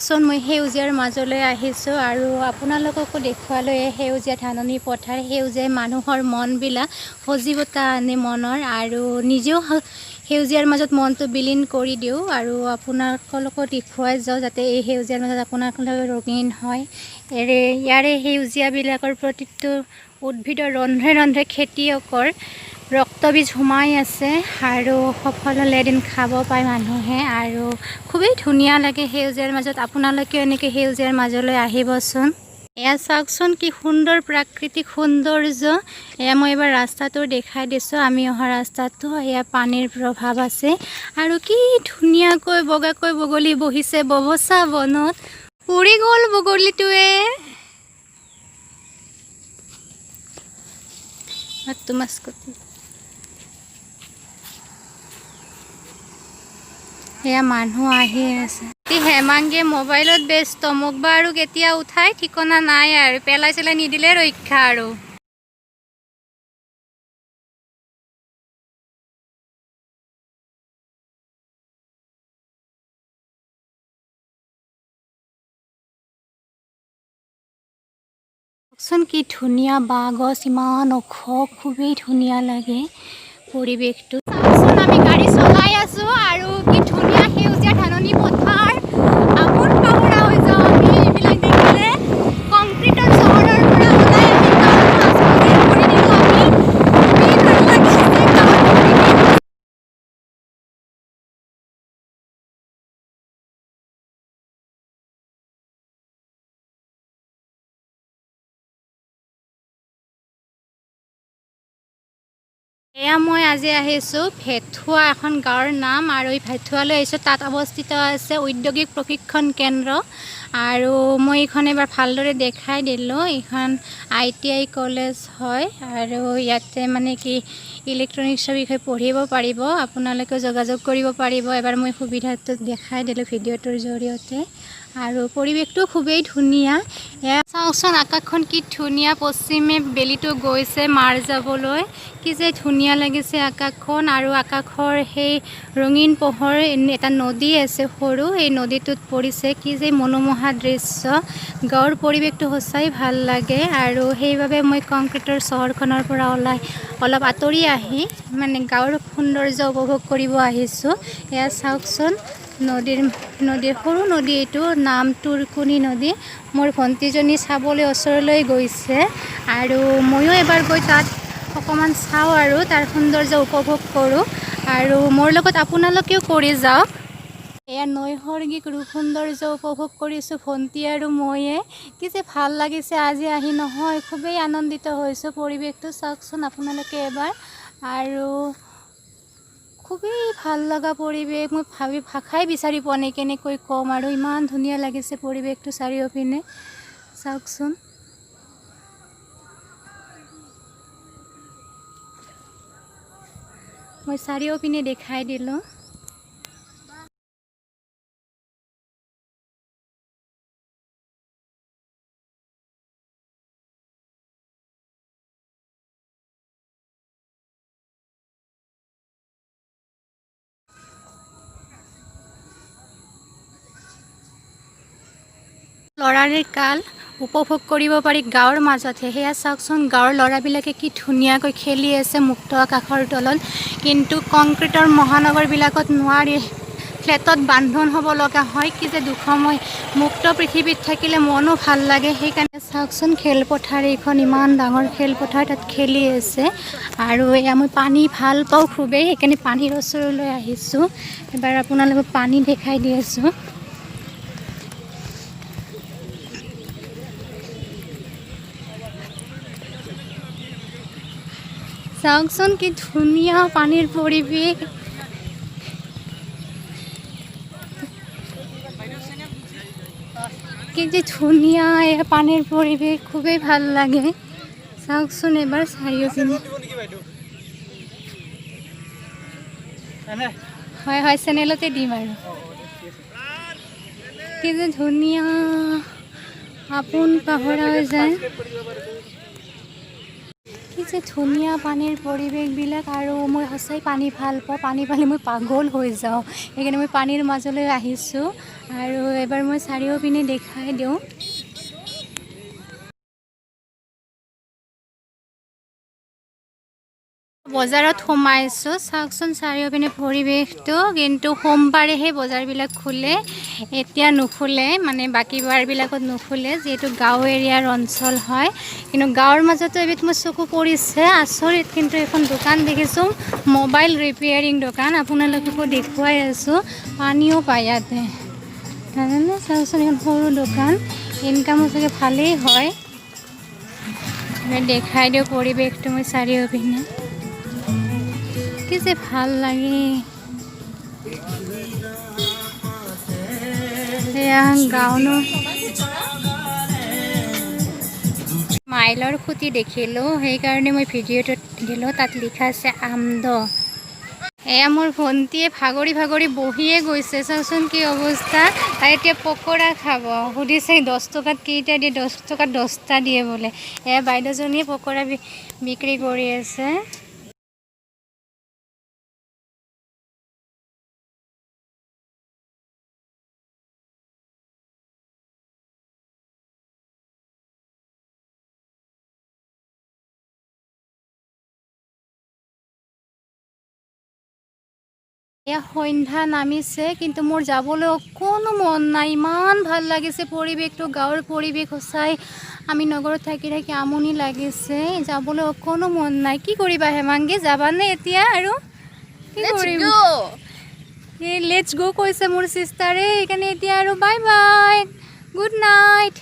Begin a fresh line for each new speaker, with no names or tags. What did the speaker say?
মই সেউজীয়াৰ মাজলৈ আহিছোঁ আৰু আপোনালোককো দেখুৱালৈ সেউজীয়া ধাননি পথাৰ সেউজীয়া মানুহৰ মনবিলাক সজীৱতা আনে মনৰ আৰু নিজেও সেউজীয়াৰ মাজত মনটো বিলীন কৰি দিওঁ আৰু আপোনালোকক দেখুৱাই যাওঁ যাতে এই সেউজীয়াৰ মাজত আপোনালোকে ৰঙীন হয়। ইয়াৰে সেউজীয়াবিলাকৰ প্ৰতিটো উদ্ভিদৰ ৰন্ধে ৰন্ধে খেতিয়কৰ ৰক্তবীজ সোমাই আছে আৰু সফল হ'লে এদিন খাব পায় মানুহে আৰু খুবেই ধুনীয়া লাগে সেউজীয়াৰ মাজত। আপোনালোকেও এনেকৈ সেউজীয়াৰ মাজলৈ আহিবচোন। এয়া চাওকচোন কি সুন্দৰ প্ৰাকৃতিক সৌন্দৰ্য। এয়া মই এবাৰ ৰাস্তাটো দেখাই দিছোঁ, আমি অহা ৰাস্তাটো। এয়া পানীৰ প্ৰভাৱ আছে আৰু কি ধুনীয়াকৈ বগাকৈ বগলী বহিছে ববচা বনত। উৰি গ'ল বগলীটোৱে। এয়া মানুহ আহি আছে। হেমাংগীয়ে মোবাইলত ব্যস্ত, মোক বা আৰু কেতিয়া উঠাই ঠিকনা নাই আৰু, পেলাই চেলাই নিদিলে ৰক্ষা আৰু। চাওকচোন কি ধুনীয়া বাঁহ গছ, ইমান ওখ, খুবেই ধুনীয়া লাগে পৰিৱেশটো। চাওকচোন আমি গাড়ী চলাই আছোঁ আৰু কি ধুনীয়া সেউজীয়া ধাননি পথাৰ। আপোন পাহৰা হৈ যাওঁ আমি এইবিলাক দেখিলে। কংক্ৰিটৰ চহৰৰ পৰা ওলাই আহি গাঁৱৰ মাছ কৰি দিলোঁ আমি। খুবেই ভাল লাগিছে গাঁৱৰ পৰিৱেশ। এয়া মই আজি আহিছোঁ ভেথুৱা এখন গাঁৱৰ নাম আৰু এই ভেথুৱালৈ আহিছোঁ। তাত অৱস্থিত আছে ঔদ্যোগিক প্ৰশিক্ষণ কেন্দ্ৰ আৰু মই এইখন এবাৰ ভালদৰে দেখাই দিলোঁ। এইখন ITI কলেজ হয় আৰু ইয়াতে মানে কি ইলেক্ট্ৰনিক্সৰ বিষয়ে পঢ়িব পাৰিব, আপোনালোকেও যোগাযোগ কৰিব পাৰিব। এবাৰ মই সুবিধাটো দেখাই দিলোঁ ভিডিঅ'টোৰ জৰিয়তে আৰু পৰিৱেশটো খুবেই ধুনীয়া। এয়া চাওকচোন আকাশখন কি ধুনীয়া, পশ্চিমে বেলিটো গৈছে মাৰ যাবলৈ। কি যে ধুনীয়া লাগিছে আকাশখন আৰু আকাশৰ সেই ৰঙীন পোহৰ। এটা নদী আছে সৰু, এই নদীটোত পৰিছে, কি যে মনোমোহা দৃশ্য। গাঁৱৰ পৰিৱেশটো সঁচাই ভাল লাগে আৰু সেইবাবে মই কংক্ৰিটৰ চহৰখনৰ পৰা অলপ আঁতৰি আহি মানে গাঁৱৰ সৌন্দৰ্য উপভোগ কৰিব আহিছোঁ। এয়া চাওকচোন নদীৰ সৰু নদী, এইটো নাম তুৰকুনি নদী। মোৰ ভণ্টিজনী চাবলৈ ওচৰলৈ গৈছে আৰু ময়ো এবাৰ গৈ তাত অকণমান চাওঁ আৰু তাৰ সৌন্দৰ্য উপভোগ কৰোঁ আৰু মোৰ লগত আপোনালোকেও কৰি যাওক। এয়া নৈসৰ্গিক ৰূপ সৌন্দৰ্য উপভোগ কৰিছোঁ ভণ্টি আৰু ময়ে। কি যে ভাল লাগিছে আজি আহি নহয়, খুবেই আনন্দিত হৈছোঁ। পৰিৱেশটো চাওকচোন আপোনালোকে এবাৰ আৰু খুবেই ভাল লগা পৰিৱেশ। মই ভাষাই বিচাৰি পোৱা নাই কেনেকৈ ক'ম আৰু, ইমান ধুনীয়া লাগিছে পৰিৱেশটো চাৰিওপিনে চাওকচোন। মই চাৰিওপিনে দেখাই দিলোঁ। ল'ৰালিৰ কাল উপভোগ কৰিব পাৰি গাঁৱৰ মাজতহে। সেয়া চাওকচোন গাঁৱৰ ল'ৰাবিলাকে কি ধুনীয়াকৈ খেলি আছে মুক্ত আকাশৰ তলত। কিন্তু কংক্ৰিটৰ মহানগৰবিলাকত নোৱাৰি, ফ্লেটত বান্ধোন হ'ব লগা হয়। কি যে দুখময়। মুক্ত পৃথিৱীত থাকিলে মনো ভাল লাগে। সেইকাৰণে চাওকচোন খেলপথাৰ, এইখন ইমান ডাঙৰ খেলপথাৰ, তাত খেলি আছে আৰু এয়া মই পানী ভাল পাওঁ খুবেই, সেইকাৰণে পানীৰ ওচৰলৈ আহিছোঁ। এবাৰ আপোনালোকক পানী দেখাই দি আছোঁ। চাওকচোন কি ধুনীয়া পানীৰ পৰিৱেশ। কি যে ধুনীয়া এয়া পানীৰ পৰিৱেশ, খুবেই ভাল লাগে। চাওকচোন এবাৰ চাৰিওপিনে। হয় চেনেলতে দিম আৰু। কি যে ধুনীয়া, আপোন পাহৰা হৈ যায়। কি যে ধুনীয়া পানীৰ পৰিৱেশবিলাক আৰু মই সঁচাই পানী ভাল পাওঁ পানী পালে মই পাগল হৈ যাওঁ সেইকাৰণে মই পানীৰ মাজলৈ আহিছোঁ আৰু এবাৰ মই চাৰিওপিনে দেখাই দিওঁ বজাৰত সোমাইছোঁ চাওকচোন চাৰিওপিনে পৰিৱেশটো কিন্তু সোমবাৰেহে বজাৰবিলাক খোলে এতিয়া নুখোলে মানে বাকী বাৰবিলাকত নুখোলে যিহেতু গাঁও এৰিয়াৰ অঞ্চল হয় কিন্তু গাঁৱৰ মাজতো এবিধ মোৰ চকু পৰিছে আচৰিত কিন্তু এখন দোকান দেখিছোঁ মোবাইল ৰিপেয়াৰিং দোকান আপোনালোককো দেখুৱাই আছোঁ পানীও পায় ইয়াতে জানেনে চাওকচোন এখন সৰু দোকান ইনকামো চাগে ভালেই হয় দেখাই দিওঁ পৰিৱেশটো মই চাৰিওপিনে কি যে ভাল লাগে এয়া গাঁৱনো মাইলৰ খুঁটি দেখিলোঁ সেইকাৰণে মই ভিডিঅ'টোত দিলোঁ তাত লিখা আছে আমদ এয়া মোৰ ভণ্টিয়ে ভাগৰি ভাগৰি বহিয়ে গৈছে চাওকচোন কি অৱস্থা আৰু এতিয়া পকৰা খাব সুধিছে 10 টকাত কেইটা দিয়ে 10 টকাত 10টা দিয়ে বোলে এয়া বাইদেউজনীয়ে পকৰা বিক্ৰী কৰি আছে এয়া সন্ধ্যা নামিছে কিন্তু মোৰ যাবলৈ অকণো মন নাই ইমান ভাল লাগিছে পৰিৱেশটো গাঁৱৰ পৰিৱেশ সঁচাই আমি নগৰত থাকি থাকি আমনি লাগিছে যাবলৈ অকণো মন নাই কি কৰিবা হেমাংগী যাবানে এতিয়া আৰু কি কৰিম লেটছ গো কৈছে মোৰ চিষ্টাৰে সেইকাৰণে এতিয়া আৰু বাই বাই গুড নাইট